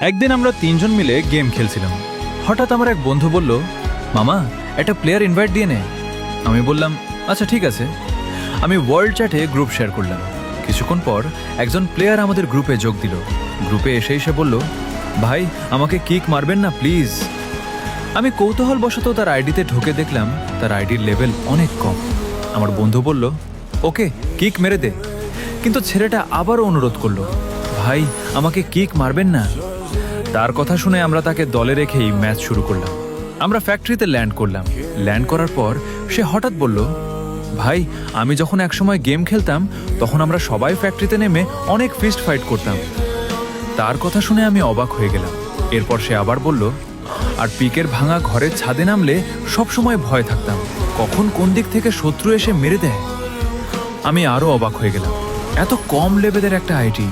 একদিন আমরা তিনজন মিলে গেম খেলছিলাম। হঠাৎ আমার এক বন্ধু বলল, মামা একটা প্লেয়ার ইনভাইট দিয়ে নে। আমি বললাম আচ্ছা ঠিক আছে। আমি ওয়ার্ল্ড চ্যাটে গ্রুপ শেয়ার করলাম। কিছুক্ষণ পর একজন প্লেয়ার আমাদের গ্রুপে যোগ দিল। গ্রুপে এসে বলল, ভাই আমাকে কিক মারবেন না প্লিজ। আমি কৌতূহলবশত তার আইডিতে ঢুকে দেখলাম তার আইডির লেভেল অনেক কম। আমার বন্ধু বলল, ওকে কিক মেরে দে। কিন্তু ছেলেটা আবারও অনুরোধ করলো, ভাই আমাকে কিক মারবেন না। তার কথা শুনে আমরা তাকে দলে রেখেই ম্যাচ শুরু করলাম। আমরা ফ্যাক্টরিতে ল্যান্ড করলাম। ল্যান্ড করার পর সে হঠাৎ বলল, ভাই আমি যখন একসময় গেম খেলতাম তখন আমরা সবাই ফ্যাক্টরিতে নেমে অনেক ফিস্ট ফাইট করতাম। তার কথা শুনে আমি অবাক হয়ে গেলাম। এরপর সে আবার বলল, আর পিকের ভাঙা ঘরের ছাদে নামলে সবসময় ভয় থাকতাম, কখন কোন দিক থেকে শত্রু এসে মেরে দেয়। আমি আরও অবাক হয়ে গেলাম, এত কম লেভেলের একটা আইডি,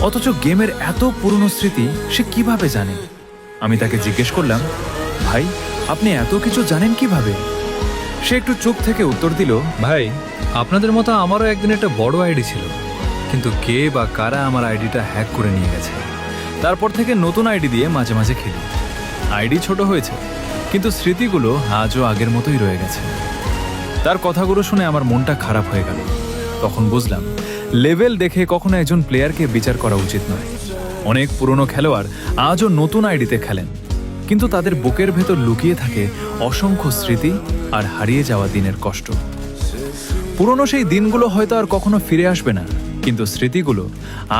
অথচ গেমের এত পুরনো স্মৃতি সে কিভাবে জানে। আমি তাকে জিজ্ঞেস করলাম, ভাই আপনি এত কিছু জানেন কিভাবে? সে একটু চুপ থেকে উত্তর দিল, ভাই আপনাদের মতো আমারও একদিন একটা বড় আইডি ছিল, কিন্তু কে বা কারা আমার আইডিটা হ্যাক করে নিয়ে গেছে। তারপর থেকে নতুন আইডি দিয়ে মাঝে মাঝে খেলি। আইডি ছোট হয়েছে কিন্তু স্মৃতিগুলো আজও আগের মতোই রয়ে গেছে। তার কথাগুলো শুনে আমার মনটা খারাপ হয়ে গেল। তখন বুঝলাম লেভেল দেখে কখনো একজন প্লেয়ারকে বিচার করা উচিত নয়। অনেক পুরনো খেলোয়াড় আজও নতুন আইডিতে খেলেন, কিন্তু তাদের বুকের ভেতর লুকিয়ে থাকে অসংখ্য স্মৃতি আর হারিয়ে যাওয়া দিনের কষ্ট। পুরনো সেই দিনগুলো হয়তো আর কখনো ফিরে আসবে না, কিন্তু স্মৃতিগুলো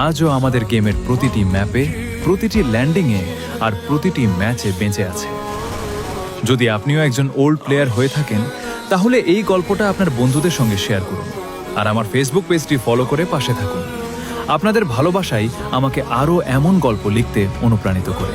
আজও আমাদের গেমের প্রতিটি ম্যাপে, প্রতিটি ল্যান্ডিংয়ে আর প্রতিটি ম্যাচে বেঁচে আছে। যদি আপনিও একজন ওল্ড প্লেয়ার হয়ে থাকেন তাহলে এই গল্পটা আপনার বন্ধুদের সঙ্গে শেয়ার করুন আর আমার ফেসবুক পেজটি ফলো করে পাশে থাকুন। আপনাদের ভালোবাসাই আমাকে আরও এমন গল্প লিখতে অনুপ্রাণিত করে।